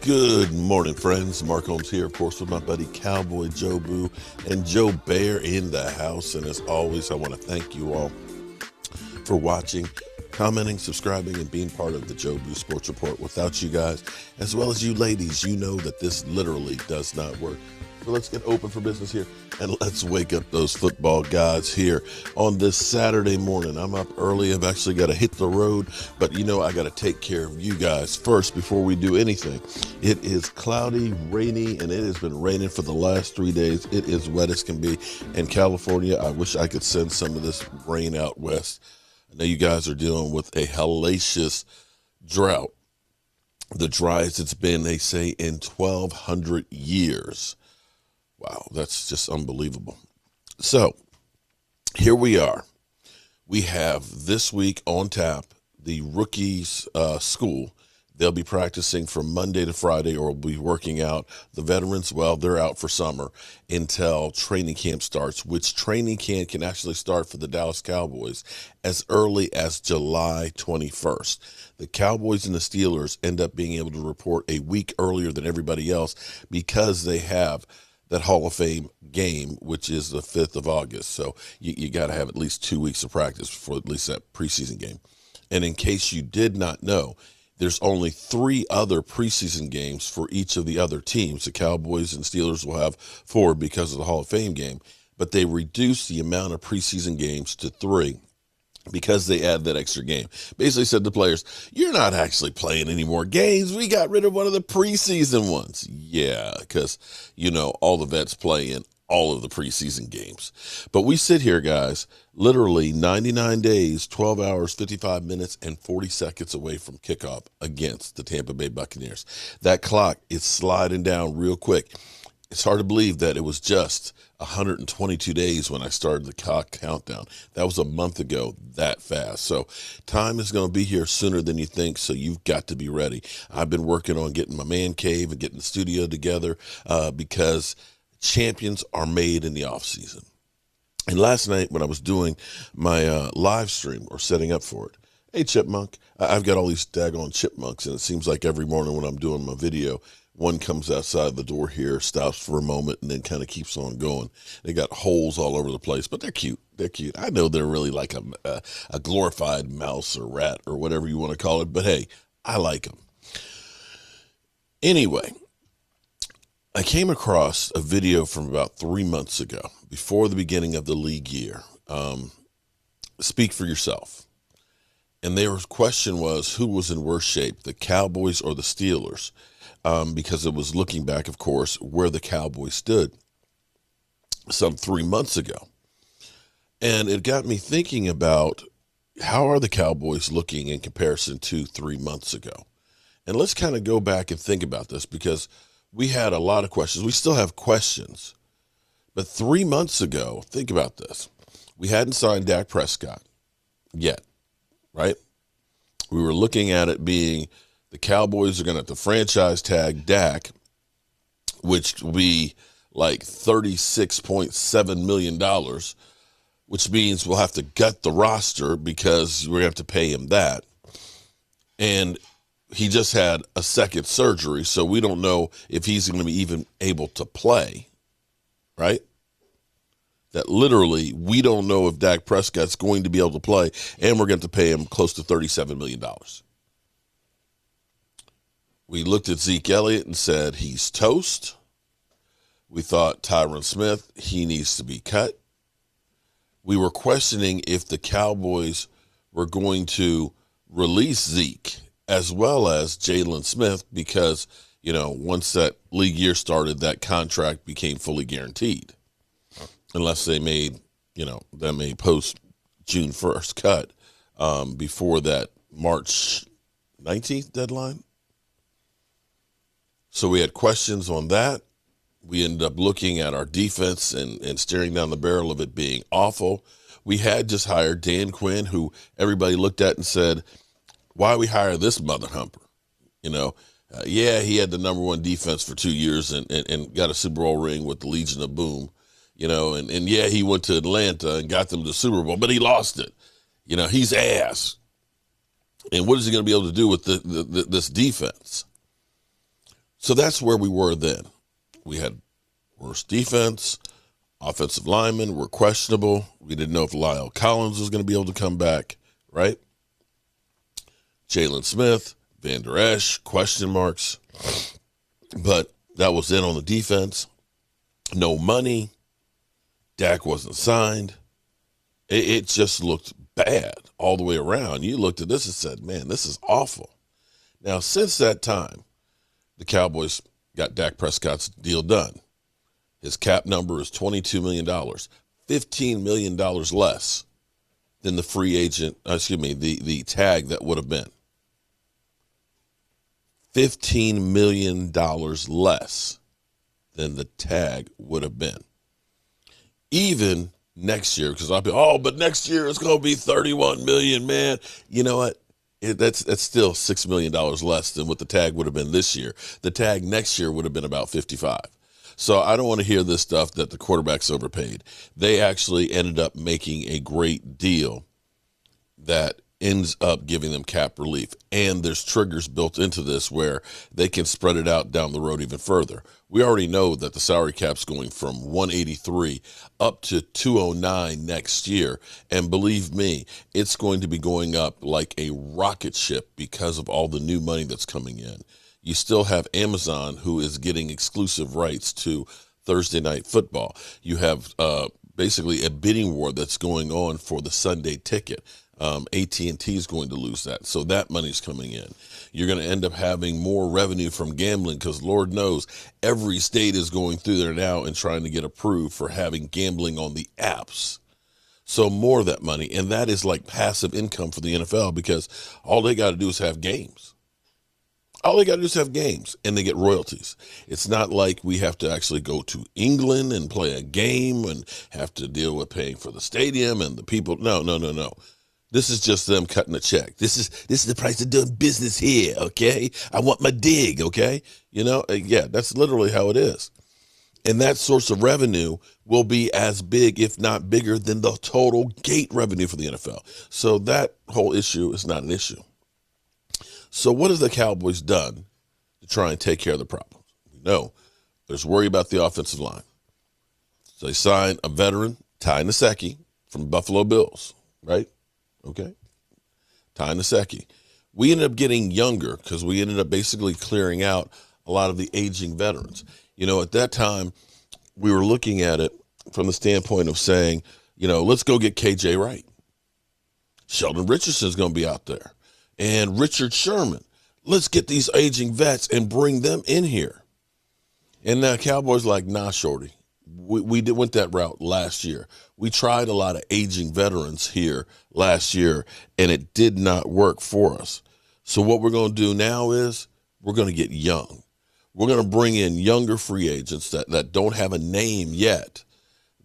Good morning, friends. Mark Holmes here, of course, with my buddy Cowboy Joe Boo and Joe Bear in the house. And as always, I want to thank you all for watching, commenting, subscribing, and being part of the Joe Boo Sports Report. Without you guys, as well as you ladies, you know that this literally does not work. So let's get open for business here, and let's wake up those football gods here on this Saturday morning. I'm up early. I've actually got to hit the road, but you know I got to take care of you guys first before we do anything. It is cloudy, rainy, and it has been raining for the last 3 days. It is wet as can be in California. I wish I could send some of this rain out west. I know you guys are dealing with a hellacious drought, the driest it's been, they say, in 1,200 years. Wow, that's just unbelievable. So here we are. We have this week on tap the rookies school. They'll be practicing from Monday to Friday, or will be working out. The veterans, well, they're out for summer until training camp starts, which training camp can actually start for the Dallas Cowboys as early as July 21st. The Cowboys and the Steelers end up being able to report a week earlier than everybody else because they have that Hall of Fame game, which is the 5th of August. So you got to have at least 2 weeks of practice before at least that preseason game. And in case you did not know, there's only 3 other preseason games for each of the other teams. The Cowboys and Steelers will have 4 because of the Hall of Fame game, but they reduced the amount of preseason games to 3 because they add that extra game. Basically said to players, you're not actually playing any more games. We got rid of one of the preseason ones. Yeah, because, you know, all the vets play in all of the preseason games. But we sit here, guys, literally 99 days, 12 hours, 55 minutes, and 40 seconds away from kickoff against the Tampa Bay Buccaneers. That clock is sliding down real quick. It's hard to believe that it was just 122 days when I started the clock countdown. That was a month ago, that fast. So time is going to be here sooner than you think, so you've got to be ready. I've been working on getting my man cave and getting the studio together because champions are made in the offseason. And last night when I was doing my live stream or setting up for it, hey, Chipmunk, I've got all these daggone chipmunks, and it seems like every morning when I'm doing my video, one comes outside the door here, stops for a moment, and then kind of keeps on going. They got holes all over the place, but they're cute. They're cute. I know they're really like a glorified mouse or rat or whatever you want to call it, but hey, I like them. Anyway, I came across a video from about 3 months ago, before the beginning of the league year. Speak for yourself. And their question was, who was in worse shape, the Cowboys or the Steelers? Because it was looking back, of course, where the Cowboys stood some 3 months ago. And it got me thinking about how are the Cowboys looking in comparison to 3 months ago? And let's kind of go back and think about this, because we had a lot of questions. We still have questions. But 3 months ago, think about this. We hadn't signed Dak Prescott yet, right? We were looking at it being the Cowboys are going to have to franchise tag Dak, which will be like $36.7 million, which means we'll have to gut the roster because we're going to have to pay him that. And he just had a second surgery, so we don't know if he's going to be even able to play, right? That literally, we don't know if Dak Prescott's going to be able to play, and we're going to pay him close to $37 million. We looked at Zeke Elliott and said, he's toast. We thought Tyron Smith, he needs to be cut. We were questioning if the Cowboys were going to release Zeke as well as Jalen Smith because, you know, once that league year started, that contract became fully guaranteed. Unless they made, you know, them a post June 1st cut before that March 19th deadline. So we had questions on that. We ended up looking at our defense and staring down the barrel of it being awful. We had just hired Dan Quinn, who everybody looked at and said, why we hire this mother humper? You know, yeah, he had the #1 defense for 2 years and got a Super Bowl ring with the Legion of Boom. You know, and yeah, he went to Atlanta and got them to the Super Bowl, but he lost it. You know, he's ass. And what is he going to be able to do with this defense? So that's where we were then. We had worse defense. Offensive linemen were questionable. We didn't know if Lyle Collins was going to be able to come back, right? Jalen Smith, Van Der Esch, question marks. But that was it on the defense. No money. Dak wasn't signed. It just looked bad all the way around. You looked at this and said, man, this is awful. Now, since that time, the Cowboys got Dak Prescott's deal done. His cap number is $22 million, $15 million less than the free agent, the tag that would have been. $15 million less than the tag would have been. Even next year, because I'll be, but next year it's going to be $31 million, man. You know what? That's still $6 million less than what the tag would have been this year. The tag next year would have been about 55. So I don't want to hear this stuff that the quarterback's overpaid. They actually ended up making a great deal that ends up giving them cap relief. And there's triggers built into this where they can spread it out down the road even further. We already know that the salary cap's going from 183 up to 209 next year. And believe me, it's going to be going up like a rocket ship because of all the new money that's coming in. You still have Amazon, who is getting exclusive rights to Thursday Night Football. You have basically a bidding war that's going on for the Sunday ticket. AT&T is going to lose that, so that money's coming in. You're going to end up having more revenue from gambling because Lord knows every state is going through there now and trying to get approved for having gambling on the apps. So more of that money, and that is like passive income for the NFL because all they got to do is have games. All they got to do is have games, and they get royalties. It's not like we have to actually go to England and play a game and have to deal with paying for the stadium and the people. No. This is just them cutting a check. This is the price of doing business here, okay? I want my dig, okay? Yeah, that's literally how it is. And that source of revenue will be as big, if not bigger, than the total gate revenue for the NFL. So that whole issue is not an issue. So what have the Cowboys done to try and take care of the problem? We know there's worry about the offensive line. So they signed a veteran, Ty Nsekhe, from Buffalo Bills, right? Okay. Ty Nsekhe. We ended up getting younger because we ended up basically clearing out a lot of the aging veterans. At that time, we were looking at it from the standpoint of saying, let's go get KJ Wright. Sheldon Richardson's going to be out there. And Richard Sherman. Let's get these aging vets and bring them in here. And now Cowboys like, nah, shorty. We went that route last year. We tried a lot of aging veterans here last year, and it did not work for us. So what we're going to do now is we're going to get young. We're going to bring in younger free agents that don't have a name yet,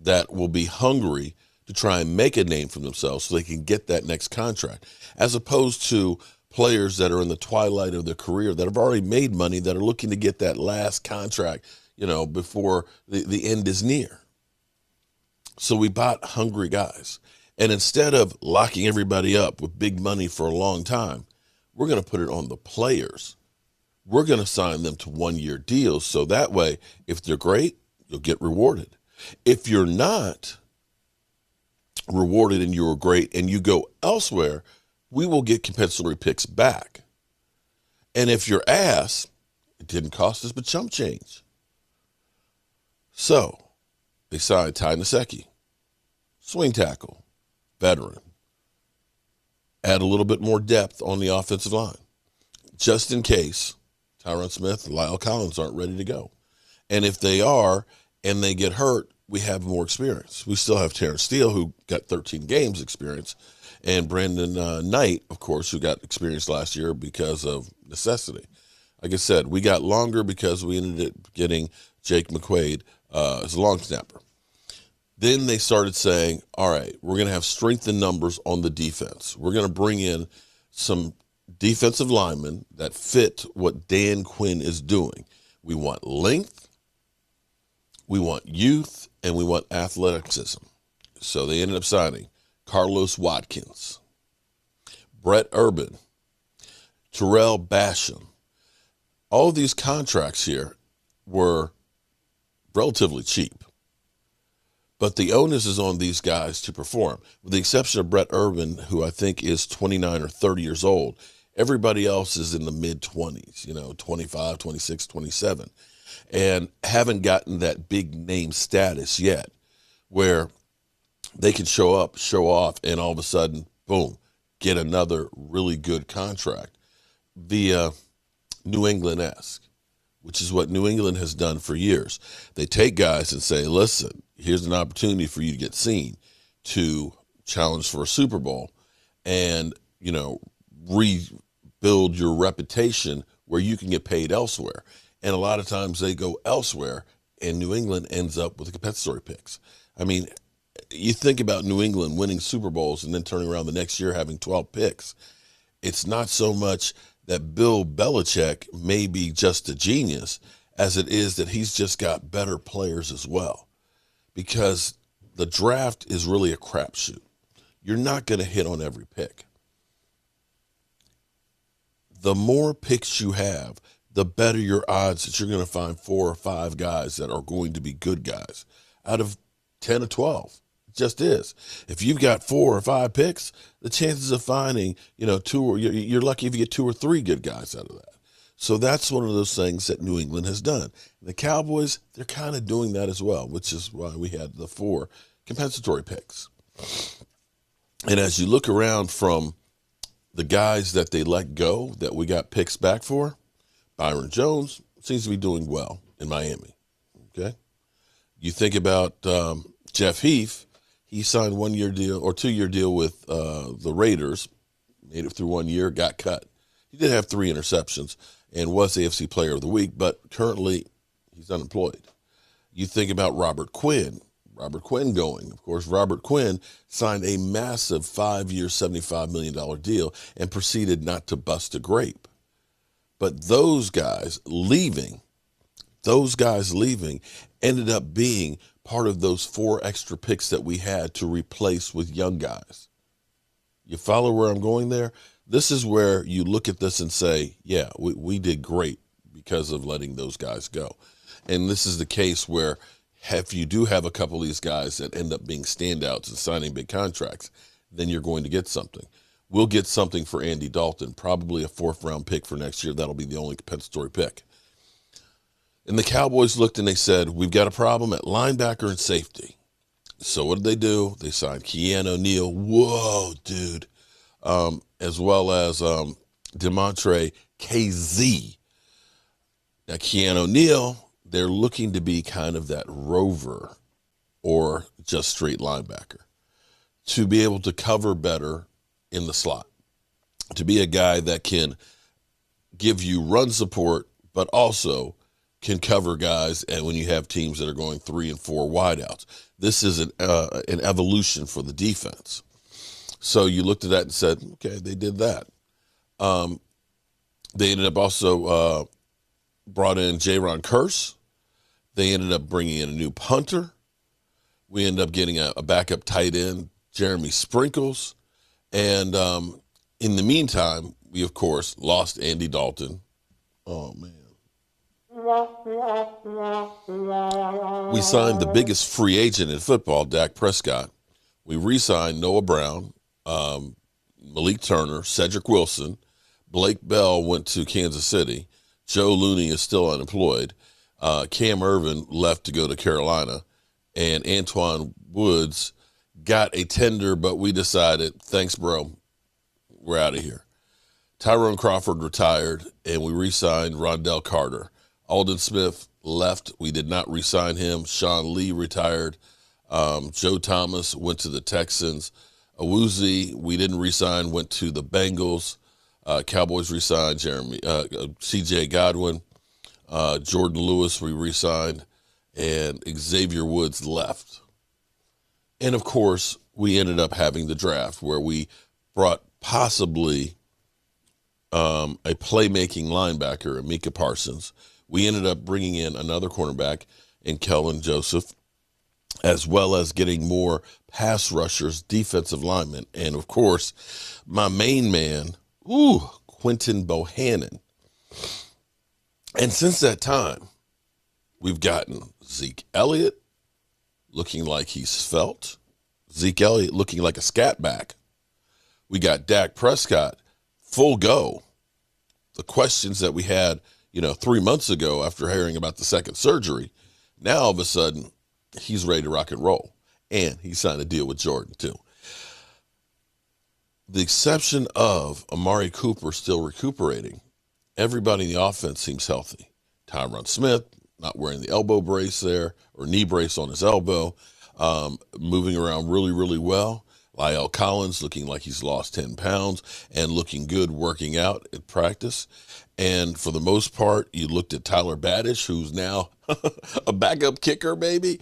that will be hungry to try and make a name for themselves so they can get that next contract, as opposed to players that are in the twilight of their career that have already made money that are looking to get that last contract, before the end is near. So we bought hungry guys. And instead of locking everybody up with big money for a long time, we're going to put it on the players. We're going to sign them to one-year deals. So that way, if they're great, you'll get rewarded. If you're not rewarded and you're great and you go elsewhere, we will get compensatory picks back. And if you're ass, it didn't cost us but chump change. So they signed Ty Nsekhe, swing tackle, veteran. Add a little bit more depth on the offensive line, just in case Tyron Smith and Lyle Collins aren't ready to go. And if they are and they get hurt, we have more experience. We still have Terrence Steele, who got 13 games experience, and Brandon Knight, of course, who got experience last year because of necessity. Like I said, we got longer because we ended up getting Jake McQuaid as a long snapper. Then they started saying, all right, we're going to have strength in numbers on the defense. We're going to bring in some defensive linemen that fit what Dan Quinn is doing. We want length, we want youth, and we want athleticism. So they ended up signing Carlos Watkins, Brett Urban, Terrell Basham, all of these contracts here were relatively cheap. But the onus is on these guys to perform. With the exception of Brett Urban, who I think is 29 or 30 years old, everybody else is in the mid-20s, 25, 26, 27, and haven't gotten that big name status yet where they can show up, show off, and all of a sudden, boom, get another really good contract via New England-esque, which is what New England has done for years. They take guys and say, listen, here's an opportunity for you to get seen, to challenge for a Super Bowl, and, rebuild your reputation where you can get paid elsewhere. And a lot of times they go elsewhere, and New England ends up with compensatory picks. I mean, you think about New England winning Super Bowls and then turning around the next year having 12 picks. It's not so much that Bill Belichick may be just a genius as it is that he's just got better players as well, because the draft is really a crapshoot. You're not going to hit on every pick. The more picks you have, the better your odds that you're going to find 4 or 5 guys that are going to be good guys out of 10 or 12. It just is. If you've got 4 or 5 picks, the chances of finding, 2 or you're lucky if you get 2 or 3 good guys out of that. So that's one of those things that New England has done. The Cowboys, they're kind of doing that as well, which is why we had the 4 compensatory picks. And as you look around from the guys that they let go that we got picks back for, Byron Jones seems to be doing well in Miami. Okay. You think about Jeff Heath, he signed 1-year deal or 2-year deal with the Raiders, made it through 1 year, got cut. He did have 3 interceptions and was AFC Player of the Week, but currently he's unemployed. You think about Robert Quinn going. Of course, Robert Quinn signed a massive 5-year, $75 million deal and proceeded not to bust a grape. But those guys leaving ended up being part of those 4 extra picks that we had to replace with young guys. You follow where I'm going there? This is where you look at this and say, yeah, we did great because of letting those guys go. And this is the case where if you do have a couple of these guys that end up being standouts and signing big contracts, then you're going to get something. We'll get something for Andy Dalton, probably a 4th-round pick for next year. That'll be the only compensatory pick. And the Cowboys looked and they said, we've got a problem at linebacker and safety. So what did they do? They signed Keanu Neal. Whoa, dude. As well as Demontre KZ. Now, Keanu Neal, they're looking to be kind of that rover or just straight linebacker to be able to cover better in the slot, to be a guy that can give you run support, but also can cover guys and when you have teams that are going 3 and 4 wideouts. This is an evolution for the defense. So you looked at that and said, okay, they did that. They ended up also brought in Jaron Curse. They ended up bringing in a new punter. We ended up getting a backup tight end, Jeremy Sprinkles. And in the meantime, we, of course, lost Andy Dalton. Oh, man. We signed the biggest free agent in football, Dak Prescott. We re-signed Noah Brown, Malik Turner, Cedric Wilson. Blake Bell went to Kansas City. Joe Looney is still unemployed. Cam Irvin left to go to Carolina. And Antoine Woods got a tender, but we decided, thanks, bro, we're out of here. Tyrone Crawford retired, and we re-signed Rondell Carter. Alden Smith left. We did not re-sign him. Sean Lee retired. Joe Thomas went to the Texans. Awuzie, we didn't re-sign, went to the Bengals. Cowboys re-signed C.J. Godwin. Jordan Lewis we re-signed. And Xavier Woods left. And, of course, we ended up having the draft where we brought possibly a playmaking linebacker, Micah Parsons. We ended up bringing in another cornerback in Kellen Joseph, as well as getting more pass rushers, defensive linemen. And, of course, my main man, Quentin Bohannon. And since that time, we've gotten Zeke Elliott looking like he's felt. Zeke Elliott looking like a scat back. We got Dak Prescott full go. The questions that we had, 3 months ago after hearing about the second surgery, now all of a sudden he's ready to rock and roll. And he signed a deal with Jordan too. The exception of Amari Cooper still recuperating, everybody in the offense seems healthy. Tyron Smith not wearing the elbow brace there or knee brace on his elbow, moving around really, really well. La'el Collins looking like he's lost 10 pounds and looking good working out at practice. And for the most part, you looked at Tyler Badish, who's now a backup kicker, baby.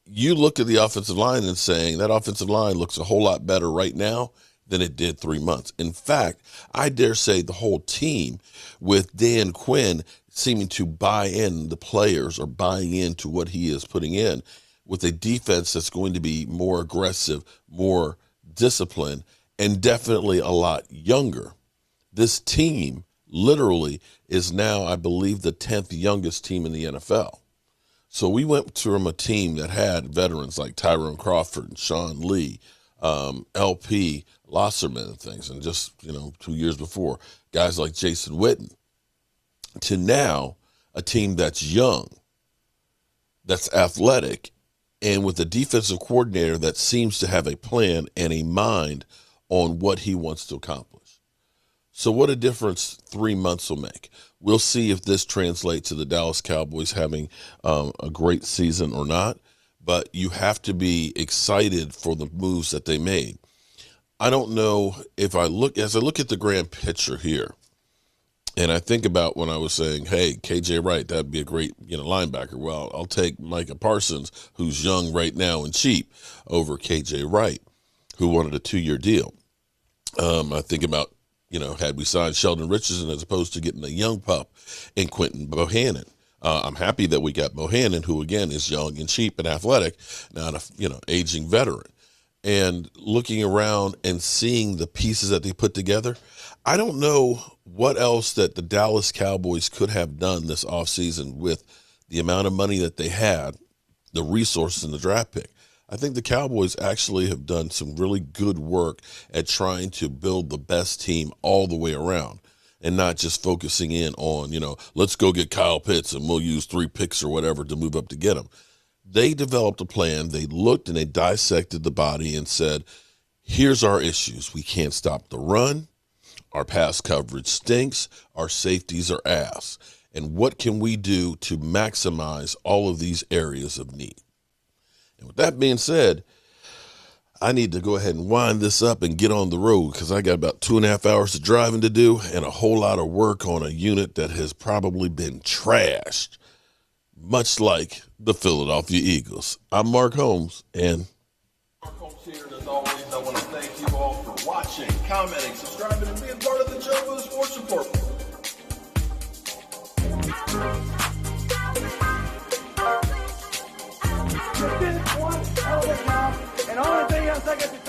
You look at the offensive line and saying that offensive line looks a whole lot better right now than it did 3 months. In fact, I dare say the whole team, with Dan Quinn seeming to buy in the players or buying into what he is putting in, with a defense that's going to be more aggressive, more disciplined, and definitely a lot younger. This team literally is now, I believe, the 10th youngest team in the NFL. So we went from a team that had veterans like Tyrone Crawford and Sean Lee, LP, Losserman and things, and just, 2 years before, guys like Jason Witten, to now a team that's young, that's athletic, and with a defensive coordinator that seems to have a plan and a mind on what he wants to accomplish. So what a difference 3 months will make. We'll see if this translates to the Dallas Cowboys having a great season or not, but you have to be excited for the moves that they made. I don't know if as I look at the grand picture here, and I think about when I was saying, hey, KJ Wright, that'd be a great, linebacker. Well, I'll take Micah Parsons, who's young right now and cheap, over KJ Wright, who wanted a 2-year deal. I think about, had we signed Sheldon Richardson as opposed to getting a young pup in Quentin Bohannon. I'm happy that we got Bohannon, who, again, is young and cheap and athletic, not a, aging veteran. And looking around and seeing the pieces that they put together, I don't know what else that the Dallas Cowboys could have done this offseason with the amount of money that they had, the resources in the draft pick. I think the Cowboys actually have done some really good work at trying to build the best team all the way around and not just focusing in on, let's go get Kyle Pitts and we'll use 3 picks or whatever to move up to get him. They developed a plan. They looked and they dissected the body and said, here's our issues. We can't stop the run. Our pass coverage stinks. Our safeties are ass. And what can we do to maximize all of these areas of need? And with that being said, I need to go ahead and wind this up and get on the road because I got about 2.5 hours of driving to do and a whole lot of work on a unit that has probably been trashed, much like the Philadelphia Eagles. I'm Mark Holmes, and Mark Holmes here, and as always, I want to thank you all for watching, commenting, subscribing, and being part of the Joe Boo Sports Report. You did one hell of a job, and the only thing else I got to